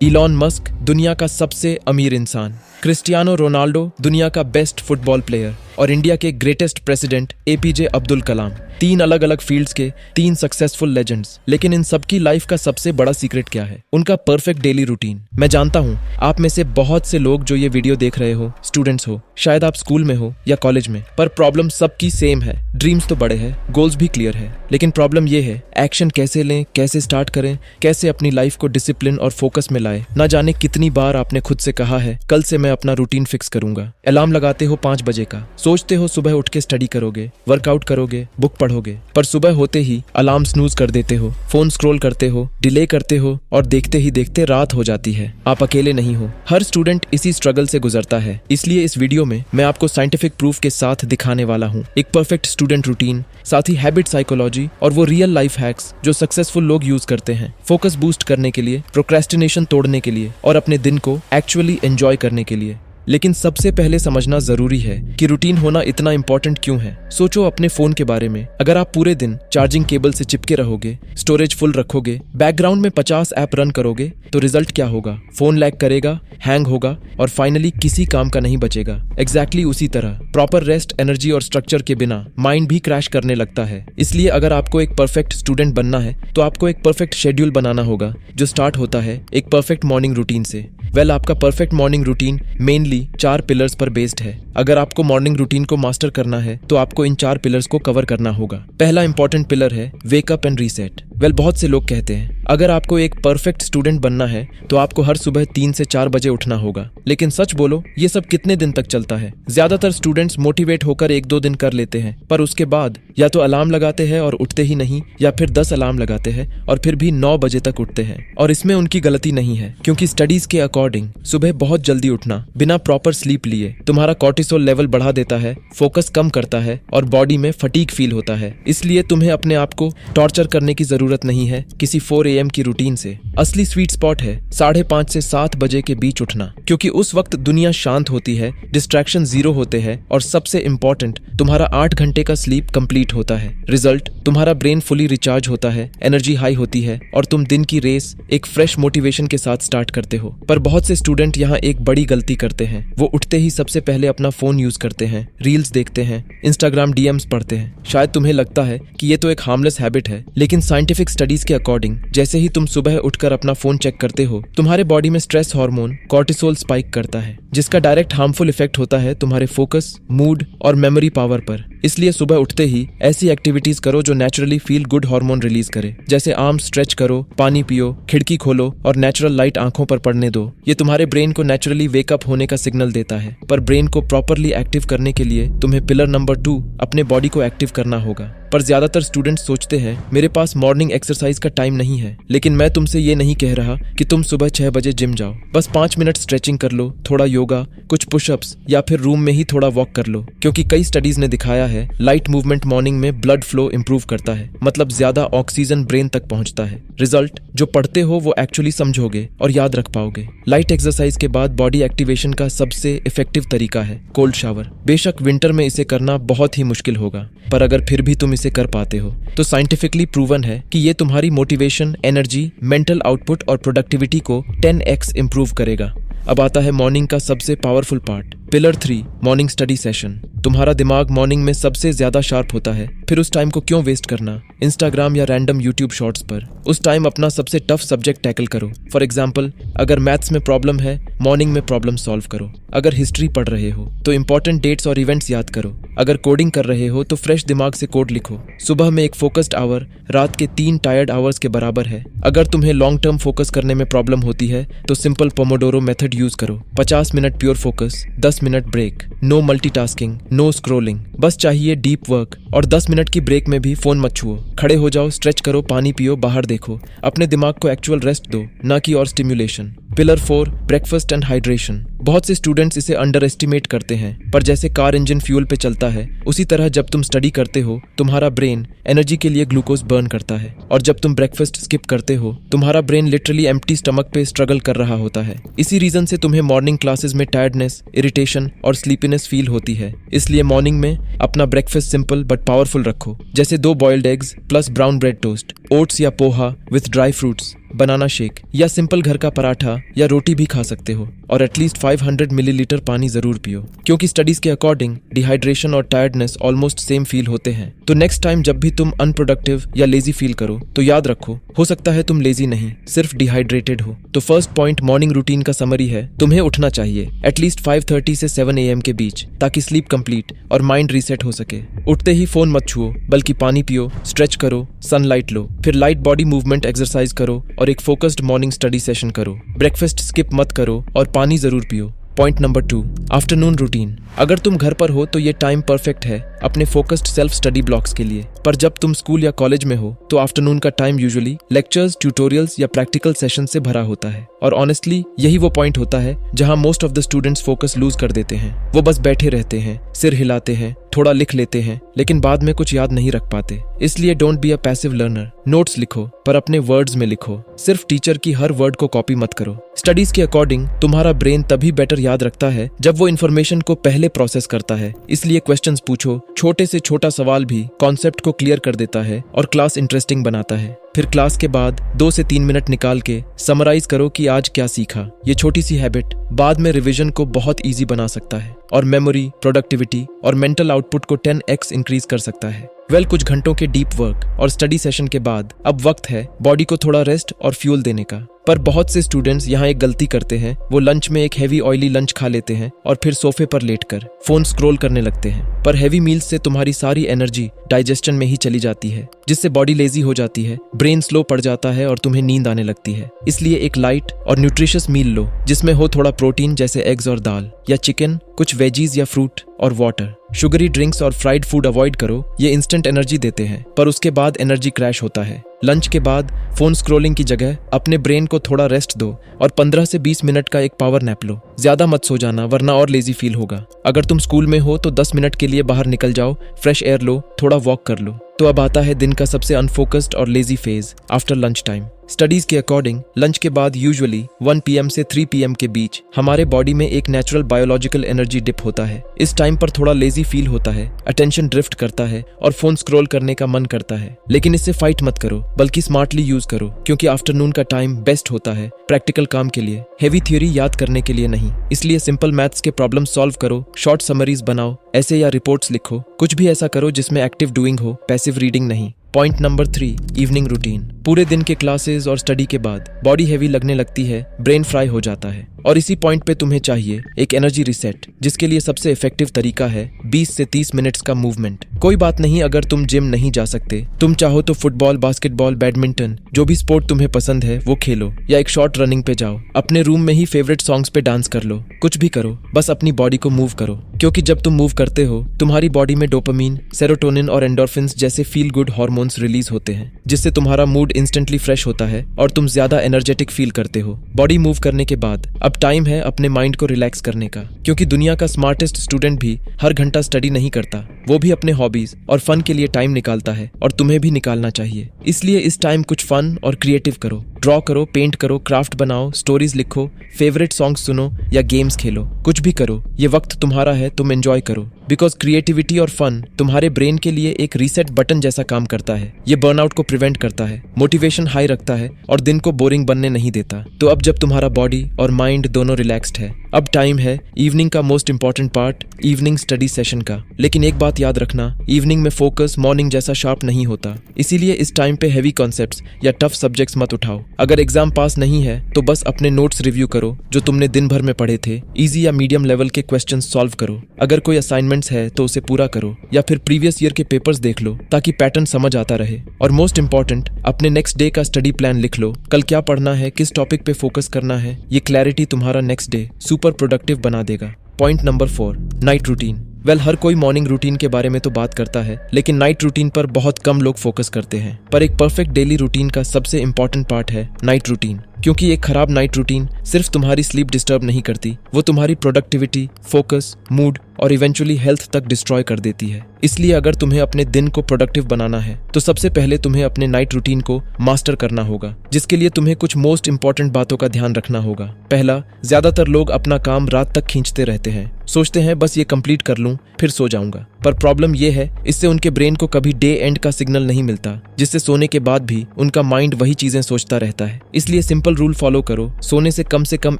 Elon Musk दुनिया का सबसे अमीर इंसान, क्रिस्टियानो रोनाल्डो दुनिया का बेस्ट फुटबॉल प्लेयर और इंडिया के greatest president APJ Abdul Kalam. तीन अलग अलग फील्ड्स के तीन सक्सेसफुल लेजेंड्स। लेकिन इन सबकी लाइफ का सबसे बड़ा सीक्रेट क्या है? उनका परफेक्ट डेली रूटीन। मैं जानता हूँ आप में से बहुत से लोग जो ये वीडियो देख रहे हो स्टूडेंट्स हो, शायद आप स्कूल में हो या कॉलेज में, पर प्रॉब्लम सबकी सेम है। ड्रीम्स तो बड़े हैं, गोल्स भी क्लियर है, लेकिन प्रॉब्लम ये है एक्शन कैसे लें, कैसे स्टार्ट करें, कैसे अपनी लाइफ को डिसिप्लिन और फोकस में लाए। ना जाने कितनी बार आपने खुद से कहा है कल से मैं अपना रूटीन फिक्स करूंगा। अलार्म लगाते हो 5 बजे का, सोचते हो सुबह उठ के स्टडी करोगे, वर्कआउट करोगे, बुक पढ़ोगे, पर सुबह होते ही अलार्म स्नूज कर देते हो, फोन स्क्रॉल करते हो, डिले करते हो और देखते ही देखते रात हो जाती है। आप अकेले नहीं हो, हर स्टूडेंट इसी स्ट्रगल से गुजरता है। इसलिए इस वीडियो में मैं आपको साइंटिफिक प्रूफ के साथ दिखाने वाला हूँ एक परफेक्ट स्टूडेंट रूटीन, साथ ही हैबिट साइकोलॉजी और वो रियल लाइफ हैक्स जो सक्सेसफुल लोग यूज करते हैं फोकस बूस्ट करने के लिए, प्रोक्रेस्टिनेशन तोड़ने के लिए और अपने दिन को एक्चुअली एंजॉय करने के लिए। लेकिन सबसे पहले समझना जरूरी है कि रूटीन होना इतना इंपॉर्टेंट क्यों है। सोचो अपने फोन के बारे में। अगर आप पूरे दिन चार्जिंग केबल से चिपके रहोगे, स्टोरेज फुल रखोगे, बैकग्राउंड में 50 ऐप रन करोगे, तो रिजल्ट क्या होगा? फोन लैग करेगा, हैंग होगा और फाइनली किसी काम का नहीं बचेगा। एग्जैक्टली उसी तरह प्रॉपर रेस्ट, एनर्जी और स्ट्रक्चर के बिना माइंड भी क्रैश करने लगता है। इसलिए अगर आपको एक परफेक्ट स्टूडेंट बनना है तो आपको एक परफेक्ट शेड्यूल बनाना होगा जो स्टार्ट होता है एक परफेक्ट मॉर्निंग रूटीन से। आपका perfect morning routine mainly 4 pillars पर बेस्ड है। अगर आपको मॉर्निंग रूटीन को मास्टर करना है तो आपको इन 4 पिलर्स को कवर करना होगा। पहला इंपॉर्टेंट पिलर है वेक अप एंड रीसेट। बहुत से लोग कहते हैं अगर आपको एक परफेक्ट स्टूडेंट बनना है तो आपको हर सुबह 3 से 4 बजे उठना होगा। लेकिन सच बोलो, ये सब कितने दिन तक चलता है? ज्यादातर स्टूडेंट्स मोटिवेट होकर 1-2 दिन कर लेते हैं, पर उसके बाद या तो अलार्म लगाते हैं और उठते ही नहीं, या फिर 10 अलार्म लगाते हैं और फिर भी 9 बजे तक उठते हैं। और इसमें उनकी गलती नहीं है, क्योंकि स्टडीज के अकॉर्डिंग सुबह बहुत जल्दी उठना बिना प्रॉपर स्लीप लिए तुम्हारा कॉर्टिसोल लेवल बढ़ा देता है, फोकस कम करता है और बॉडी में फटीग फील होता है। इसलिए तुम्हें अपने आप को टॉर्चर करने की जरूरत नहीं है किसी 4 AM की रूटीन से। असली स्वीट स्पॉट है 5:30 से 7 बजे के बीच उठना, क्योंकि उस वक्त दुनिया शांत होती है, डिस्ट्रैक्शन 0 होते हैं और सबसे इंपॉर्टेंट तुम्हारा 8 घंटे का स्लीप कंप्लीट होता है। रिजल्ट, तुम्हारा ब्रेन फुली रिचार्ज होता है, एनर्जी हाई होती है और तुम दिन की रेस एक फ्रेश मोटिवेशन के साथ स्टार्ट करते हो। पर बहुत से स्टूडेंट यहाँ एक बड़ी गलती करते हैं। वो उठते ही सबसे पहले अपना फोन यूज करते हैं, रील्स देखते हैं, इंस्टाग्राम डीएम्स पढ़ते हैं। शायद तुम्हें लगता है कि ये तो एक हार्मलेस हैबिट है, लेकिन साइंटिफिक स्टडीज के अकॉर्डिंग जैसे ही तुम सुबह उठकर अपना फोन चेक करते हो, तुम्हारे बॉडी में स्ट्रेस हार्मोन कॉर्टिसोल स्पाइक करता है, जिसका डायरेक्ट हार्मफुल इफेक्ट होता है तुम्हारे फोकस, मूड और मेमोरी पावर पर। इसलिए सुबह उठते ही ऐसी एक्टिविटीज करो जो naturally feel good hormone release करे, जैसे आर्म स्ट्रेच करो, पानी पियो, खिड़की खोलो और नेचुरल लाइट आंखों पर पड़ने दो। ये तुम्हारे ब्रेन को नेचुरली वेकअप होने का सिग्नल देता है। पर ब्रेन को प्रॉपरली एक्टिव करने के लिए तुम्हें पिलर नंबर 2 अपने बॉडी को एक्टिव करना होगा। पर ज्यादातर स्टूडेंट्स सोचते हैं मेरे पास मॉर्निंग एक्सरसाइज का टाइम नहीं है। लेकिन मैं तुमसे ये नहीं कह रहा कि तुम सुबह 6 बजे जिम जाओ। बस 5 मिनट स्ट्रेचिंग कर लो, थोड़ा योगा, कुछ पुशअप्स या फिर रूम में ही थोड़ा वॉक कर लो, क्योंकि कई स्टडीज ने दिखाया है लाइट मूवमेंट मॉर्निंग में ब्लड फ्लो इंप्रूव करता है, मतलब ज्यादा ऑक्सीजन ब्रेन तक पहुंचता है। रिजल्ट, जो पढ़ते हो वो एक्चुअली समझोगे और याद रख पाओगे। लाइट एक्सरसाइज के बाद बॉडी एक्टिवेशन का सबसे इफेक्टिव तरीका है कोल्ड शावर। बेशक विंटर में इसे करना बहुत ही मुश्किल होगा, पर अगर फिर भी तुम इसे कर पाते हो तो साइंटिफिकली प्रूवन है कि ये तुम्हारी मोटिवेशन, एनर्जी, मेंटल आउटपुट और प्रोडक्टिविटी को 10x इंप्रूव करेगा। अब आता है मॉर्निंग का सबसे powerful part, pillar 3 morning study session. तुम्हारा दिमाग मॉर्निंग में सबसे ज्यादा शार्प होता है, फिर उस टाइम को क्यों वेस्ट करना इंस्टाग्राम या रैंडम यूट्यूब शॉर्ट्स पर? उस टाइम अपना सबसे टफ सब्जेक्ट टैकल करो। फॉर एग्जाम्पल, अगर मैथ्स में प्रॉब्लम है, मॉर्निंग में प्रॉब्लम सॉल्व करो। अगर हिस्ट्री पढ़ रहे हो तो इंपॉर्टेंट डेट्स और इवेंट्स याद करो। अगर कोडिंग कर रहे हो तो फ्रेश दिमाग से कोड लिखो। सुबह में एक फोकस्ड आवर रात के 3 टायर्ड आवर्स के बराबर है। अगर तुम्हें लॉन्ग टर्म फोकस करने में प्रॉब्लम होती है तो सिंपल पोमोडोरो मेथड यूज करो। 50 minute pure focus, 10 minute break, no multitasking, no scrolling, बस चाहिए डीप वर्क। और 10 मिनट की ब्रेक में भी फोन मत छुओ। खड़े हो जाओ, स्ट्रेच करो, पानी पियो, बाहर देखो। अपने दिमाग को एक्चुअल रेस्ट दो, ना कि और stimulation. Pillar 4 breakfast and hydration. बहुत से स्टूडेंट्स इसे अंडर एस्टिमेट करते हैं, पर जैसे कार इंजन फ्यूल पे चलता है उसी तरह जब तुम स्टडी करते हो तुम्हारा ब्रेन एनर्जी के लिए ग्लूकोज बर्न करता है, और जब तुम ब्रेकफास्ट स्किप करते हो तुम्हारा ब्रेन लिटरली एम्प्टी स्टमक पे स्ट्रगल कर रहा होता है। इसी रीजन से तुम्हें मॉर्निंग क्लासेस में टायर्डनेस, इरिटेशन और स्लीपीनेस फील होती है। इसलिए मॉर्निंग में अपना ब्रेकफास्ट सिंपल बट पावरफुल रखो, जैसे 2 boiled eggs plus brown bread toast, oats या poha with dry fruits. Banana shake या सिंपल घर का पराठा या रोटी भी खा सकते हो और एटलीस्ट 500 मिलीलीटर पानी जरूर पियो, क्योंकि स्टडीज के अकॉर्डिंग डिहाइड्रेशन और टायर्डनेस ऑलमोस्ट सेम फील होते हैं। तो नेक्स्ट टाइम जब भी तुम अनप्रोडक्टिव या लेजी फील करो तो याद रखो, हो सकता है तुम लेजी नहीं, सिर्फ डिहाइड्रेटेड हो। तो फर्स्ट पॉइंट मॉर्निंग रूटीन का समरी है, तुम्हें उठना चाहिए एटलीस्ट 5:30 से 7 AM के बीच, ताकि स्लीप कंप्लीट और माइंड रीसेट हो सके। उठते ही फोन मत छुओ, बल्कि पानी पियो, स्ट्रेच करो, सनलाइट लो, फिर लाइट बॉडी मूवमेंट एक्सरसाइज करो और एक फोकस्ड मॉर्निंग स्टडी सेशन करो। ब्रेकफास्ट स्किप मत करो और पानी जरूर पियो। Point number 2, afternoon routine. अगर तुम घर पर हो तो ये टाइम परफेक्ट है अपने फोकस्ड सेल्फ स्टडी ब्लॉक्स के लिए, पर जब तुम स्कूल या कॉलेज में हो तो आफ्टरनून का टाइम यूजुअली लेक्चर्स, ट्यूटोरियल्स या प्रैक्टिकल सेशन से भरा होता है। और ऑनेस्टली यही वो पॉइंट होता है जहां most of the students focus lose कर देते हैं। वो बस बैठे रहते हैं, सिर हिलाते हैं, थोड़ा लिख लेते हैं, लेकिन बाद में कुछ याद नहीं रख पाते। इसलिए don't be a passive learner. Notes लिखो, पर अपने वर्ड्स में लिखो, सिर्फ टीचर की हर वर्ड को कॉपी मत करो। स्टडीज के अकॉर्डिंग तुम्हारा ब्रेन तभी बेटर याद रखता है जब वो इन्फॉर्मेशन को पहले प्रोसेस करता है। इसलिए क्वेश्चंस पूछो, छोटे से छोटा सवाल भी कॉन्सेप्ट को क्लियर कर देता है और क्लास इंटरेस्टिंग बनाता है। फिर क्लास के बाद 2 से 3 मिनट निकाल के समराइज करो कि आज क्या सीखा। ये छोटी सी हैबिट बाद में रिवीजन को बहुत इजी बना सकता है और मेमोरी, प्रोडक्टिविटी और मेंटल आउटपुट को 10x इंक्रीज कर सकता है। कुछ घंटों के डीप वर्क और स्टडी सेशन के बाद अब वक्त है बॉडी को थोड़ा रेस्ट और फ्यूल देने का। पर बहुत से स्टूडेंट्स यहाँ एक गलती करते हैं, वो लंच में एक हैवी ऑयली लंच खा लेते हैं और फिर सोफे पर लेटकर फोन स्क्रॉल करने लगते हैं। पर हैवी मील्स से तुम्हारी सारी एनर्जी डाइजेशन में ही चली जाती है, जिससे बॉडी लेजी हो जाती है, ब्रेन स्लो पड़ जाता है और तुम्हें नींद आने लगती है। इसलिए एक लाइट और न्यूट्रिशियस मील लो जिसमें हो थोड़ा प्रोटीन जैसे एग्स और दाल या चिकन, कुछ वेजीज या फ्रूट और वाटर। शुगरी ड्रिंक्स और फ्राइड फूड अवॉइड करो, ये इंस्टेंट एनर्जी देते हैं पर उसके बाद एनर्जी क्रैश होता है। लंच के बाद फोन स्क्रॉलिंग की जगह अपने ब्रेन को थोड़ा रेस्ट दो और 15 से 20 मिनट का एक पावर नैप लो। ज्यादा मत सो जाना वरना और लेजी फील होगा। अगर तुम स्कूल में हो तो 10 मिनट के लिए बाहर निकल जाओ, फ्रेश एयर लो, थोड़ा वॉक कर लो। तो अब आता है दिन का सबसे अनफोकस्ड और lazy phase, after lunch time. Studies के अकॉर्डिंग लंच के बाद यूजुअली 1 PM से 3 PM के बीच हमारे बॉडी में एक नेचुरल बायोलॉजिकल एनर्जी डिप होता है। इस टाइम पर थोड़ा लेजी फील होता है, अटेंशन ड्रिफ्ट करता है और फोन स्क्रॉल करने का मन करता है। लेकिन इससे फाइट मत करो, बल्कि स्मार्टली यूज करो, क्योंकि आफ्टरनून का टाइम बेस्ट होता है प्रैक्टिकल काम के लिए, हेवी थ्योरी याद करने के लिए नहीं। इसलिए सिंपल मैथ्स के प्रॉब्लम सॉल्व करो, शॉर्ट समरीज बनाओ, ऐसे या रिपोर्ट्स लिखो, कुछ भी ऐसा करो जिसमें एक्टिव डूइंग हो, पैसिव रीडिंग नहीं। Point number 3, evening routine. पूरे दिन के क्लासेस और स्टडी के बाद बॉडी हेवी लगने लगती है, ब्रेन फ्राई हो जाता है और इसी पॉइंट पे तुम्हें चाहिए एक एनर्जी रिसेट, जिसके लिए सबसे इफेक्टिव तरीका है 20 से 30 मिनट्स का मूवमेंट। कोई बात नहीं अगर तुम जिम नहीं जा सकते, तुम चाहो तो फुटबॉल, बास्केटबॉल, बैडमिंटन, जो भी स्पोर्ट तुम्हें पसंद है वो खेलो या एक शॉर्ट रनिंग पे जाओ। अपने रूम में ही फेवरेट सॉन्ग्स पे डांस कर लो, कुछ भी करो, बस अपनी बॉडी को मूव करो, क्योंकि जब तुम मूव करते हो तुम्हारी बॉडी में डोपामीन, सेरोटोनिन और एंडोर्फिन्स जैसे फील गुड हार्मोन्स रिलीज होते हैं, जिससे तुम्हारा मूड इंस्टेंटली फ्रेश होता है और तुम ज्यादा एनर्जेटिक फील करते हो। बॉडी मूव करने के बाद अब टाइम है अपने माइंड को रिलैक्स करने का, क्योंकि दुनिया का स्मार्टेस्ट स्टूडेंट भी हर घंटा स्टडी नहीं करता, वो भी अपने हॉबीज और फन के लिए टाइम निकालता है और तुम्हें भी निकालना चाहिए। इसलिए इस टाइम कुछ फन और क्रिएटिव करो, ड्रॉ करो, पेंट करो, क्राफ्ट बनाओ, स्टोरीज लिखो, फेवरेट सॉन्ग्स सुनो या गेम्स खेलो, कुछ भी करो। ये वक्त तुम्हारा है, तुम एंजॉय करो, बिकॉज क्रिएटिविटी और फन तुम्हारे ब्रेन के लिए एक रीसेट बटन जैसा काम करता है। ये बर्नआउट को प्रिवेंट करता है, मोटिवेशन हाई रखता है और दिन को बोरिंग बनने नहीं देता। तो अब जब तुम्हारा बॉडी और माइंड दोनों रिलैक्स्ड है, अब टाइम है इवनिंग का most important part, evening study session का। लेकिन एक बात याद रखना, इवनिंग में फोकस मॉर्निंग जैसा शार्प नहीं होता, इसीलिए इस टाइम पे हैवी कॉन्सेप्ट्स या टफ सब्जेक्ट्स मत उठाओ। अगर एग्जाम पास नहीं है तो बस अपने नोट्स रिव्यू करो जो तुमने दिन भर में पढ़े थे, इजी या मीडियम लेवल के क्वेश्चंस सॉल्व करो। अगर कोई असाइनमेंट्स है तो उसे पूरा करो या फिर प्रीवियस ईयर के पेपर्स देख लो, ताकि पैटर्न समझ आता रहे। और मोस्ट इंपॉर्टेंट, अपने नेक्स्ट डे का स्टडी प्लान लिख लो, कल क्या पढ़ना है, किस टॉपिक पे फोकस करना है। ये क्लैरिटी तुम्हारा नेक्स्ट डे सुपर प्रोडक्टिव बना देगा। Point number 4, night routine. हर कोई मॉर्निंग रूटीन के बारे में तो बात करता है, लेकिन नाइट रूटीन पर बहुत कम लोग फोकस करते हैं। पर एक परफेक्ट डेली रूटीन का सबसे इंपॉर्टेंट पार्ट है नाइट रूटीन। क्योंकि एक खराब नाइट रूटीन सिर्फ तुम्हारी स्लीप डिस्टर्ब नहीं करती, वो तुम्हारी प्रोडक्टिविटी, फोकस, मूड और इवेंचुअली हेल्थ तक डिस्ट्रॉय कर देती है। इसलिए अगर तुम्हें अपने दिन को प्रोडक्टिव बनाना है तो सबसे पहले तुम्हें अपने नाइट रूटीन को मास्टर करना होगा, जिसके लिए तुम्हें कुछ मोस्ट इंपॉर्टेंट बातों का ध्यान रखना होगा। पहला, ज्यादातर लोग अपना काम रात तक खींचते रहते हैं, सोचते हैं बस ये कंप्लीट कर लूं फिर सो जाऊंगा। पर प्रॉब्लम ये है, इससे उनके ब्रेन को कभी डे एंड का सिग्नल नहीं मिलता, जिससे सोने के बाद भी उनका माइंड वही चीजें सोचता रहता है। इसलिए सिंपल रूल फॉलो करो, सोने से कम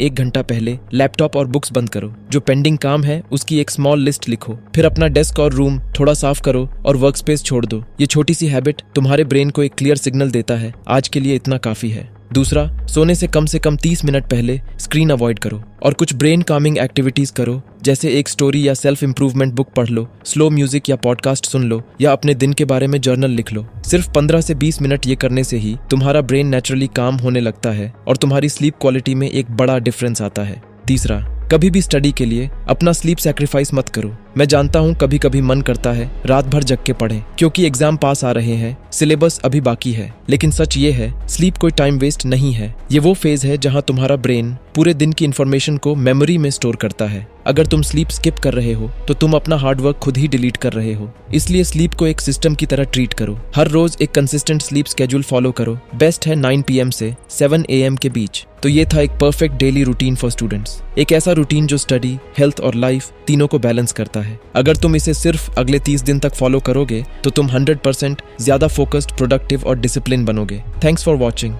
1 घंटा पहले लैपटॉप और बुक्स बंद करो, जो पेंडिंग काम है उसकी एक स्मॉल लिस्ट लिखो, फिर अपना डेस्क और रूम थोड़ा साफ करो और वर्क स्पेस छोड़ दो। ये छोटी सी हैबिट तुम्हारे ब्रेन को एक क्लियर सिग्नल देता है, आज के लिए इतना काफी है। दूसरा, सोने से कम 30 मिनट पहले स्क्रीन अवॉइड करो और कुछ ब्रेन कामिंग एक्टिविटीज करो, जैसे एक स्टोरी या सेल्फ इंप्रूवमेंट बुक पढ़ लो, स्लो म्यूजिक या पॉडकास्ट सुन लो, या अपने दिन के बारे में जर्नल लिख लो। सिर्फ 15 से 20 मिनट ये करने से ही तुम्हारा ब्रेन नेचुरली काम होने लगता है और तुम्हारी स्लीप क्वालिटी में एक बड़ा डिफरेंस आता है। तीसरा, कभी भी स्टडी के लिए अपना स्लीप सैक्रिफाइस मत करो। मैं जानता हूँ कभी कभी मन करता है रात भर जग के पढ़ें, क्योंकि एग्जाम पास आ रहे हैं, सिलेबस अभी बाकी है। लेकिन सच ये है, स्लीप कोई टाइम वेस्ट नहीं है। ये वो फेज है जहाँ तुम्हारा ब्रेन पूरे दिन की इन्फॉर्मेशन को मेमोरी में स्टोर करता है। अगर तुम स्लीप स्किप कर रहे हो तो तुम अपना हार्डवर्क खुद ही डिलीट कर रहे हो। इसलिए स्लीप को एक सिस्टम की तरह ट्रीट करो। हर रोज एक कंसिस्टेंट स्लीप स्केड्यूल फॉलो करो। बेस्ट है 9 PM से 7 AM के बीच। तो ये था एक perfect daily routine for students, एक ऐसा रूटीन जो स्टडी, हेल्थ और लाइफ तीनों को बैलेंस करता है। अगर तुम इसे सिर्फ अगले 30 दिन तक फॉलो करोगे तो तुम 100% ज्यादा फोकस्ड, प्रोडक्टिव और डिसिप्लिन बनोगे। Thanks for watching.